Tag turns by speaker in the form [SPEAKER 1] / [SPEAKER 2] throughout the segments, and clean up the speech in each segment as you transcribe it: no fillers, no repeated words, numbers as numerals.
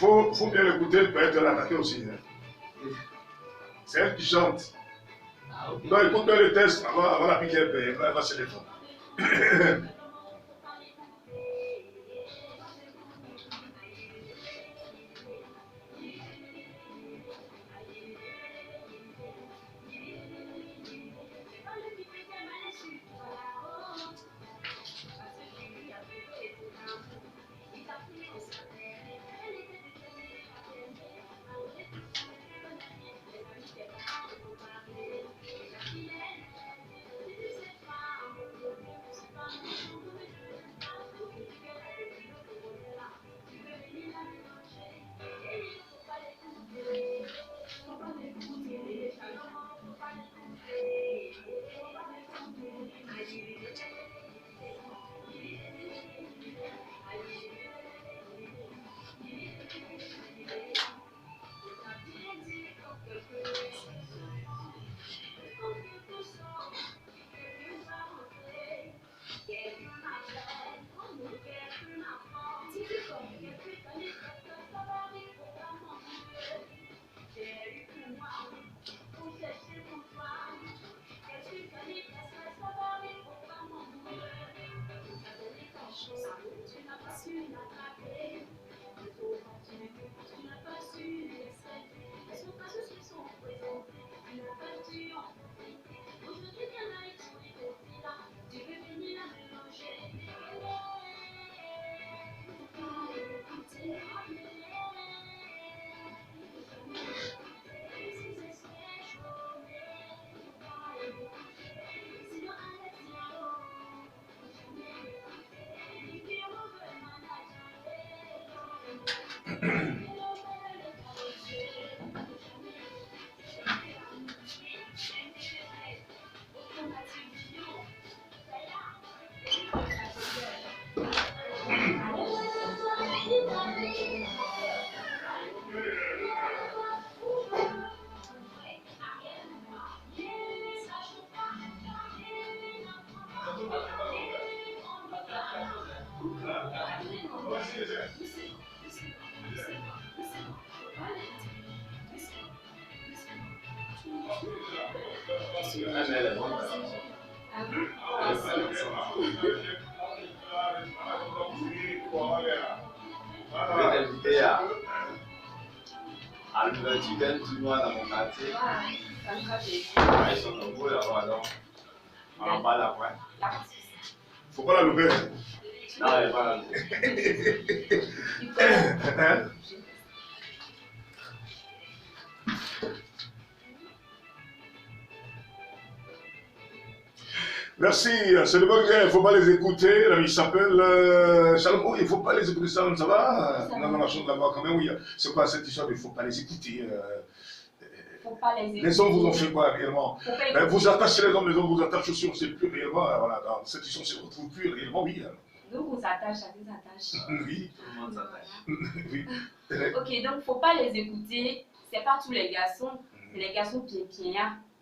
[SPEAKER 1] Faut bien l'écouter, elle peut être l'attaquer aussi. Hein. C'est elle qui chante.
[SPEAKER 2] Ah, ok.
[SPEAKER 1] Donc écoute bien le texte avant la piquer, elle va se défendre.
[SPEAKER 2] À l'ouverture d'un tournoi dans mon quartier. Ils sont nombreux là-bas, donc on en parle après.
[SPEAKER 1] Faut pas la louper.
[SPEAKER 2] Non, il n'est pas là.
[SPEAKER 1] Merci, c'est le bon gars, il ne faut pas les écouter. Là, il s'appelle Salomon, il ne faut pas les écouter, ça va? Non, la chose là-bas, quand même, oui. C'est quoi cette histoire? Il ne faut pas les écouter.
[SPEAKER 3] Faut pas les écouter.
[SPEAKER 1] Les hommes vous ont fait quoi réellement? Ben, vous attachez les hommes vous attachent aussi, on ne sait plus réellement. Voilà, dans cette histoire, on ne se retrouve plus réellement, oui.
[SPEAKER 3] Donc, on s'attache, chacun s'attache.
[SPEAKER 1] Oui.
[SPEAKER 2] Tout le monde s'attache.
[SPEAKER 1] Oui.
[SPEAKER 3] Ok, donc, il ne faut pas les écouter. Ce n'est pas tous les garçons. C'est les garçons pieds-pieds.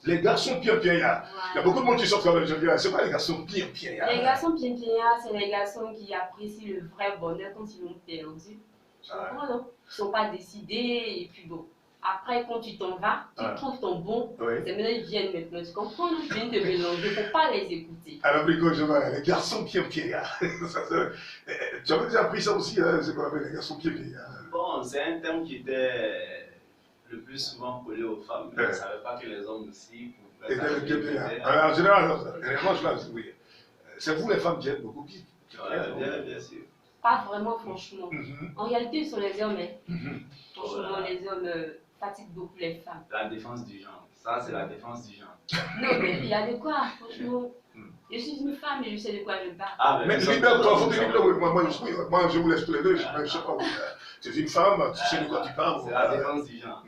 [SPEAKER 1] Les garçons pieds-pieds, il y a beaucoup de monde qui sortent quand même, je dis, c'est pas les garçons pieds-pieds.
[SPEAKER 3] Les garçons pieds-pieds, c'est les garçons qui apprécient le vrai bonheur quand ils l'ont perdu. Tu comprends, non? Ils ne sont pas décidés, et puis bon. Après, quand tu t'en vas, tu trouves ton bon.
[SPEAKER 1] Oui.
[SPEAKER 3] C'est maintenant ils viennent maintenant. Tu comprends? Ils viennent te mélanger. Il ne faut pas les écouter.
[SPEAKER 1] Alors, Brico, je vois, les garçons pieds-pieds. Tu avais déjà appris ça aussi, hein, c'est qu'on appelle les garçons pieds-pieds.
[SPEAKER 2] Bon, c'est un terme qui était le plus souvent collé aux femmes, mais je ne savais pas que les hommes aussi pouvaient.
[SPEAKER 1] Et les pieds-pieds. En général, oui. C'est vous les femmes qui êtes beaucoup pieds.
[SPEAKER 2] Bien sûr.
[SPEAKER 3] Pas vraiment, franchement. En réalité, ce sont les hommes. Franchement, les hommes fatiguent beaucoup les femmes.
[SPEAKER 2] La défense du genre. Ça, c'est la défense du genre.
[SPEAKER 3] Non, mais il y a de quoi, franchement. Je suis une femme et je sais de quoi je parle.
[SPEAKER 2] Ah,
[SPEAKER 1] mais libère-toi, faut te libérer. Moi, je vous laisse tous les deux. Je ne sais pas. Tu es une femme, tu sais de quoi tu parles.
[SPEAKER 2] C'est la défense du genre.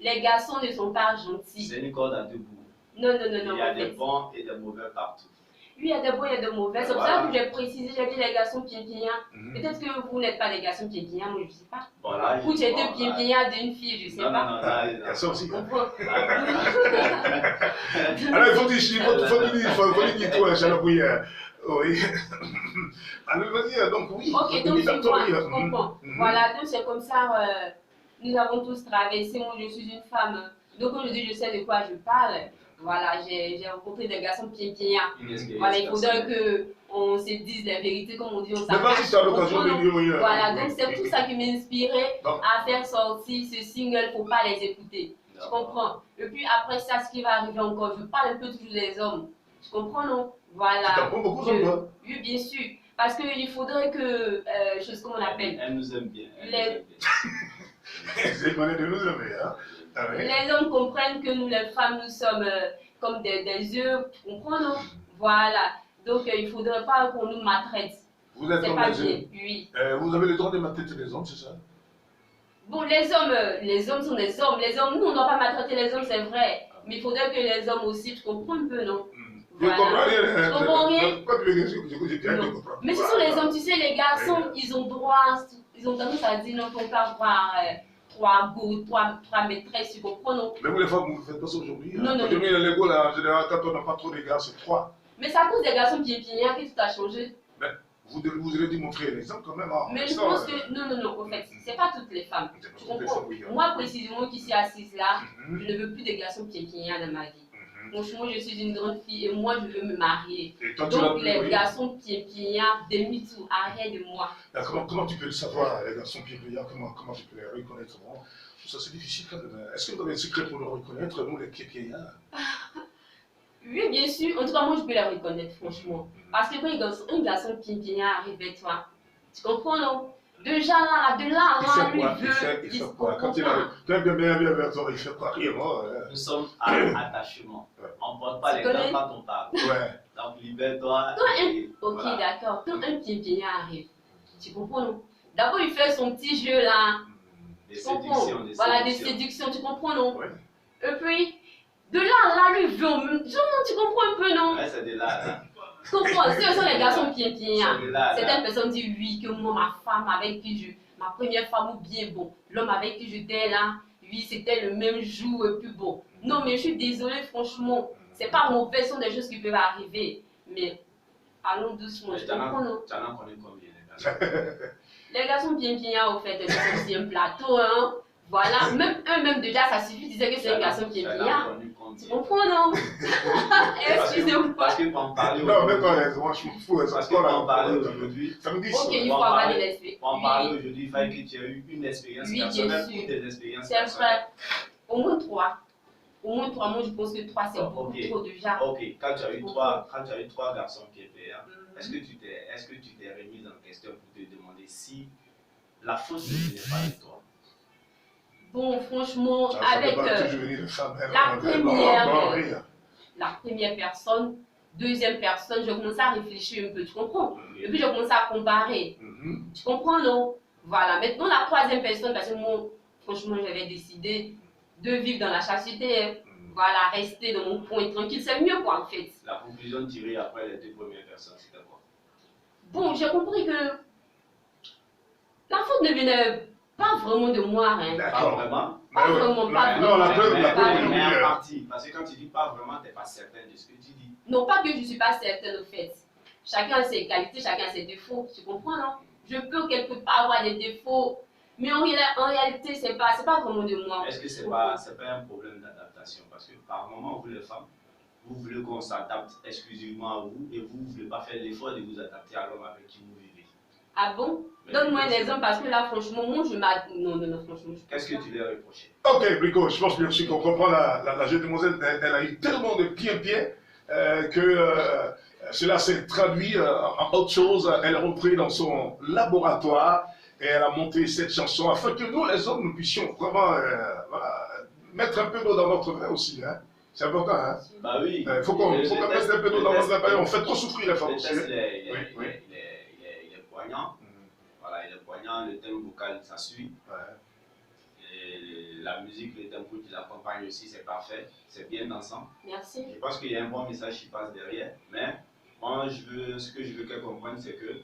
[SPEAKER 3] Les garçons ne sont pas gentils.
[SPEAKER 2] C'est une corde à deux bouts.
[SPEAKER 3] Non.
[SPEAKER 2] Il y a des bons et des mauvais partout.
[SPEAKER 3] Oui, il y a des bons et des mauvais. C'est pour ça que j'ai précisé, j'ai dit les garçons pieds-pieds. Peut-être que vous n'êtes pas des garçons pieds-pieds, moi je ne sais pas.
[SPEAKER 2] Bon, là,
[SPEAKER 3] ou j'ai deux pieds-pieds d'une fille, je ne sais pas.
[SPEAKER 2] Non,
[SPEAKER 1] il y a ça aussi.
[SPEAKER 3] On
[SPEAKER 1] Alors, il faut dire toi, Chalabouille, Oui. Alors, vas-y, donc oui.
[SPEAKER 3] Ok, donc tu vois, je
[SPEAKER 1] Mhm.
[SPEAKER 3] comprends.
[SPEAKER 1] Mhm.
[SPEAKER 3] Voilà, donc c'est comme ça, nous avons tous traversé. Moi, je suis une femme. Donc, quand je dis je sais de quoi je parle, voilà, j'ai rencontré des garçons pieds-pieds. Voilà, il faudrait qu'on se dise la vérité, comme on dit, on
[SPEAKER 1] Mais vas-y,
[SPEAKER 3] s'attache.
[SPEAKER 1] tu as l'occasion de dire oui.
[SPEAKER 3] Voilà,
[SPEAKER 1] oui,
[SPEAKER 3] donc c'est
[SPEAKER 1] oui,
[SPEAKER 3] tout
[SPEAKER 1] oui.
[SPEAKER 3] ça qui m'inspirait
[SPEAKER 1] Donc,
[SPEAKER 3] à faire sortir ce single, faut pas les écouter. Tu comprends? Et puis après ça, ce qui va arriver encore, je parle un peu toujours des hommes. Tu comprends, non?
[SPEAKER 1] tu
[SPEAKER 3] Voilà.
[SPEAKER 1] t'apprends beaucoup de toi.
[SPEAKER 3] Oui, bien sûr. Parce qu'il faudrait que, chose qu'on appelle,
[SPEAKER 2] Elle nous aime bien. Elle
[SPEAKER 3] Les-
[SPEAKER 2] nous aime bien.
[SPEAKER 1] C'est qu'on est de nous aimer, hein. Ah oui.
[SPEAKER 3] les hommes comprennent que nous, les femmes, nous sommes comme des œufs. Tu comprends, non? Voilà. Donc, il ne faudrait pas qu'on nous maltraite.
[SPEAKER 1] Vous êtes
[SPEAKER 3] C'est
[SPEAKER 1] comme
[SPEAKER 3] pas
[SPEAKER 1] les
[SPEAKER 3] bien,
[SPEAKER 1] hommes.
[SPEAKER 3] oui.
[SPEAKER 1] Vous avez le droit de maltraiter les hommes, c'est ça?
[SPEAKER 3] Bon, les hommes sont des hommes. Les hommes, nous, on ne doit pas maltraiter les hommes, c'est vrai. Mais il faudrait que les hommes aussi, tu comprends un peu, non?
[SPEAKER 1] Je comprends rien.
[SPEAKER 3] Je comprends rien.
[SPEAKER 1] Pourquoi tu veux que je
[SPEAKER 3] Non.
[SPEAKER 1] comprends?
[SPEAKER 3] Mais ce sont les hommes, tu sais, les garçons, ils ont droit, ils ont tendance à dire non, faut pas avoir trois go, trois maîtresses, tu comprends, non?
[SPEAKER 1] Mais vous les femmes, vous ne faites pas ça aujourd'hui.
[SPEAKER 3] Non, non.
[SPEAKER 1] Aujourd'hui, les Lego, là, en général, quand on n'a pas trop de gars, c'est 3.
[SPEAKER 3] Mais c'est à cause des garçons pieds-pieds que tout a changé.
[SPEAKER 1] Vous devez montrer l'exemple quand même. Hein.
[SPEAKER 3] Mais je pense que, non, en fait, c'est pas toutes les femmes. Tu comprends? Moi, précisément, qui suis assise là, je ne veux plus de garçons pieds-pieds dans ma vie. Franchement, je suis une grande fille et moi, je veux me marier.
[SPEAKER 1] Et toi,
[SPEAKER 3] Donc, les garçons pieds-pieds, demi-tour, arrête de moi.
[SPEAKER 1] Comment tu peux le savoir, les garçons pieds-pieds, comment tu peux les reconnaître? Bon, ça, c'est difficile quand même. Est-ce que vous avez un secret pour le reconnaître, nous, les pieds-pieds?
[SPEAKER 3] Oui, bien sûr. En tout cas, moi, je peux les reconnaître, franchement. Parce que quand un garçon pieds-pieds arrive vers toi, tu comprends, non? Déjà là, de là,
[SPEAKER 1] Il fait
[SPEAKER 3] lui
[SPEAKER 1] quoi?
[SPEAKER 3] veut.
[SPEAKER 1] Il fait quoi? Quand il arrive, toi, bien vers toi, il fait quoi? Rien, moi.
[SPEAKER 2] Nous sommes à attachement. On ne porte pas les gants quand on parle.
[SPEAKER 1] Ouais.
[SPEAKER 2] Donc libère-toi.
[SPEAKER 3] Ok, d'accord. Quand un pieds-pieds arrive, tu comprends, non? D'abord, il fait son petit jeu là.
[SPEAKER 2] Des
[SPEAKER 3] Tu comprends?
[SPEAKER 2] séductions, des
[SPEAKER 3] Voilà, des
[SPEAKER 2] séductions.
[SPEAKER 3] séductions, tu comprends, non?
[SPEAKER 1] Ouais.
[SPEAKER 3] Et puis, de là, lui veut. Tu comprends un peu, non?
[SPEAKER 2] Ouais, c'est de là, là.
[SPEAKER 3] Tu comprends? Ce sont les garçons pieds-pieds.
[SPEAKER 2] C'est de là, là.
[SPEAKER 3] Certaines personnes disent oui, que moi, ma femme avec qui ma première femme ou bien bon, l'homme avec qui j'étais là, oui, c'était le même jour et puis bon. Non, mais je suis désolée, franchement, c'est pas mauvais, ce sont des choses qui peuvent arriver. Mais allons doucement, je comprends, non?
[SPEAKER 2] Tu en as connu combien, les gars?
[SPEAKER 3] Les garçons pieds-pieds, au fait, c'est aussi un plateau, hein. Voilà, même eux-mêmes déjà, ça suffit de dire que c'est un garçon pieds-pieds. Tu comprends, non? Excusez-moi.
[SPEAKER 2] Parce que pour en parler
[SPEAKER 1] Non, mais
[SPEAKER 2] aujourd'hui,
[SPEAKER 1] toi, moi, je m'en fous.
[SPEAKER 2] parce que pour en parler aujourd'hui,
[SPEAKER 1] Ça me dit
[SPEAKER 3] Ok,
[SPEAKER 1] ça.
[SPEAKER 3] il faut avoir des expériences.
[SPEAKER 2] pour en parler aujourd'hui, il fallait que tu aies eu une expérience
[SPEAKER 3] Oui, bien
[SPEAKER 2] personnelle
[SPEAKER 3] sûr.
[SPEAKER 2] ou des expériences
[SPEAKER 3] C'est
[SPEAKER 2] personnelles.
[SPEAKER 3] vrai. Au moins 3. Au moins 3. Moi, je pense que 3, c'est
[SPEAKER 2] Oh,
[SPEAKER 3] beaucoup
[SPEAKER 2] ok.
[SPEAKER 3] trop déjà.
[SPEAKER 2] Ok, quand tu as eu trois garçons pieds-pieds,
[SPEAKER 3] Mhm.
[SPEAKER 2] est-ce que tu t'es remise en question pour te demander si la faute ne venait pas de toi?
[SPEAKER 3] Bon, franchement,
[SPEAKER 1] Ça
[SPEAKER 3] avec
[SPEAKER 1] peut pas toujours venir de femme.
[SPEAKER 3] la première personne, deuxième personne, je commence à réfléchir un peu, tu comprends? Et puis, je commence à comparer. Tu comprends, non? Voilà. Maintenant, la troisième personne, parce que moi, franchement, j'avais décidé de vivre dans la chasteté. Hein. Voilà, rester dans mon coin tranquille, c'est mieux, quoi, en fait.
[SPEAKER 2] La conclusion tirée après les deux premières personnes, c'était quoi?
[SPEAKER 3] Bon, j'ai compris que la faute ne venait pas vraiment de moi, hein.
[SPEAKER 2] Pas vraiment?
[SPEAKER 3] Pas vraiment, pas
[SPEAKER 1] Non, la
[SPEAKER 3] vraiment.
[SPEAKER 1] preuve,
[SPEAKER 2] Mais en
[SPEAKER 1] oui.
[SPEAKER 2] partie. Parce que quand tu dis pas vraiment, tu n'es pas certain de ce que tu dis.
[SPEAKER 3] Non, pas que je ne suis pas certaine, au fait. Chacun a ses qualités, chacun a ses défauts. Tu comprends, non? Je peux quelque part avoir des défauts, mais en réalité, c'est pas vraiment de moi.
[SPEAKER 2] Est-ce que c'est pas un problème d'adaptation? Parce que par moment, vous les femmes, vous voulez qu'on s'adapte exclusivement à vous et vous ne voulez pas faire l'effort de vous adapter à l'homme avec qui vous vivez.
[SPEAKER 3] Ah bon? Donne-moi un exemple parce que là, franchement, moi, je m'adapte. Non, franchement.
[SPEAKER 2] Qu'est-ce que tu lui as reproché?
[SPEAKER 1] Ok, Brico, je pense bien sûr qu'on comprend la jeune demoiselle. Elle a eu tellement de pieds que cela s'est traduit en autre chose. Elle est rentrée dans son laboratoire et elle a monté cette chanson afin que nous, les hommes, nous puissions vraiment voilà, mettre un peu d'eau dans notre vin aussi. Hein. C'est important. Hein.
[SPEAKER 2] Bah oui.
[SPEAKER 1] Il faut qu'on mette un peu d'eau dans notre vin. On fait trop souffrir les femmes
[SPEAKER 2] Le
[SPEAKER 1] aussi.
[SPEAKER 2] test,
[SPEAKER 1] Oui.
[SPEAKER 2] il est poignant. Voilà, il est poignant, le thème vocal, ça suit.
[SPEAKER 1] Ouais.
[SPEAKER 2] Et la musique, le tempo qui l'accompagne aussi, c'est parfait. C'est bien dansant.
[SPEAKER 3] Merci.
[SPEAKER 2] Je pense qu'il y a un bon message qui passe derrière. Mais moi, ce que je veux qu'elle comprenne, c'est que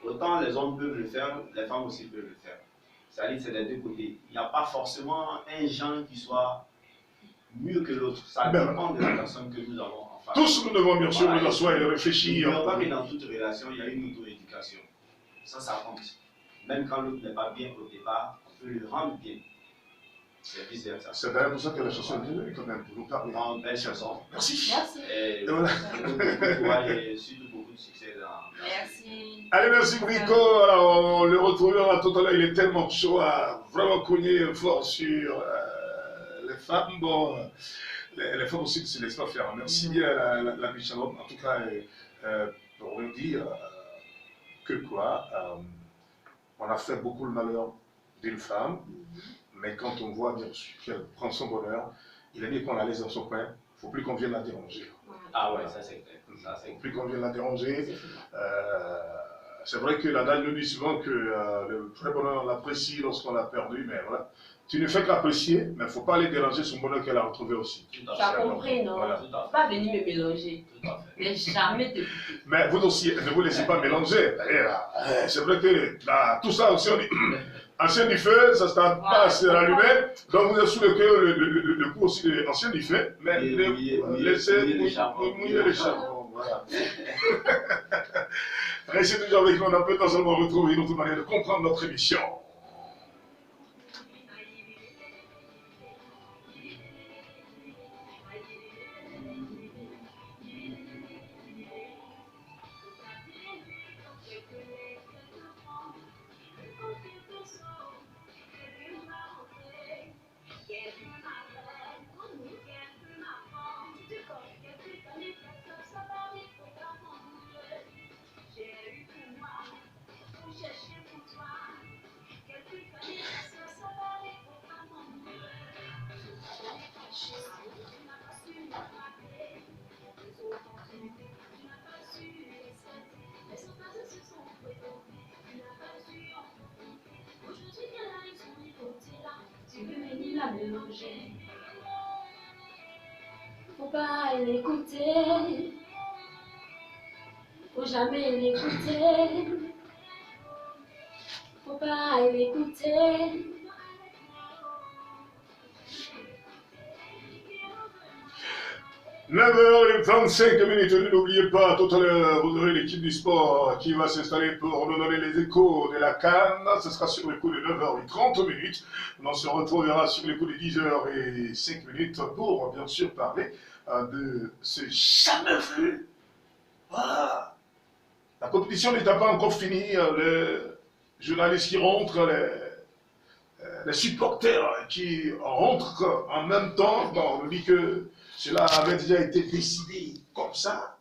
[SPEAKER 2] autant les hommes peuvent le faire, les femmes aussi peuvent le faire. C'est-à-dire que c'est des deux côtés. Il n'y a pas forcément un genre qui soit mieux que l'autre. Ça
[SPEAKER 1] Ben,
[SPEAKER 2] dépend de la personne que nous avons en face.
[SPEAKER 1] Tous nous devons bien sûr
[SPEAKER 2] Voilà,
[SPEAKER 1] nous asseoir et réfléchir.
[SPEAKER 2] N'oublions pas que dans toute relation, il y a une auto-éducation. Ça compte. Même quand l'autre n'est pas bien au départ, on peut le rendre bien. C'est vice versa.
[SPEAKER 1] C'est d'ailleurs pour ça que la chanson est venue quand même, pour nous parler.
[SPEAKER 2] En belle chanson.
[SPEAKER 1] Merci.
[SPEAKER 3] Merci.
[SPEAKER 2] Et
[SPEAKER 1] voilà.
[SPEAKER 2] beaucoup de courage et surtout beaucoup de succès dans.
[SPEAKER 3] Merci.
[SPEAKER 1] Allez, merci Brico. Alors, on le retrouvera tout à l'heure. Il est tellement chaud à vraiment cogner fort sur les femmes. Bon, les femmes aussi, c'est laisse pas faire. Merci bien la Michalotte. En tout cas, pour nous dire que quoi, on a fait beaucoup le malheur d'une femme, mais quand on voit bien sûr qu'elle prend son bonheur, il est mieux qu'on la laisse dans son coin. Il ne faut plus qu'on vienne la déranger.
[SPEAKER 2] Ah ouais, ça c'est clair. Ça, c'est
[SPEAKER 1] Il ne faut plus qu'on vienne la déranger.
[SPEAKER 3] C'est
[SPEAKER 1] C'est vrai que l'adage nous dit souvent que le vrai bonheur, on l'apprécie lorsqu'on l'a perdu, mais voilà. Tu ne fais qu'apprécier, mais il ne faut pas aller déranger son bonheur qu'elle a retrouvé aussi.
[SPEAKER 2] Tout à
[SPEAKER 3] Tu as
[SPEAKER 2] fait.
[SPEAKER 3] compris, non?
[SPEAKER 1] Voilà.
[SPEAKER 2] Tout à
[SPEAKER 3] Pas venir me mélanger.
[SPEAKER 2] fait. Tout à fait.
[SPEAKER 3] Mais jamais te couper.
[SPEAKER 1] Mais vous aussi, ne vous laissez pas mélanger. C'est vrai que là, tout ça aussi, on dit, ancien du feu, ça ne start pas à se rallumer. Donc vous êtes sous le coup aussi de ancien du feu, mais laissez mouiller les charbons. Voilà. Restez toujours avec nous, on a peut non seulement retrouver une autre manière de comprendre notre émission.
[SPEAKER 3] Faut pas l'écouter, faut jamais l'écouter, faut pas l'écouter. «
[SPEAKER 1] 9h35, n'oubliez pas, tout à l'heure, vous aurez l'équipe du sport qui va s'installer pour nous donner les échos de la Cannes. Ce sera sur les coups de 9h30. On se retrouvera sur les coups de 10h05 pour, bien sûr, parler de ce jamais vu. Voilà. La compétition n'est pas encore finie. Les journalistes qui rentrent, les supporters qui rentrent en même temps. Bon, on nous dit que cela avait déjà été décidé comme ça.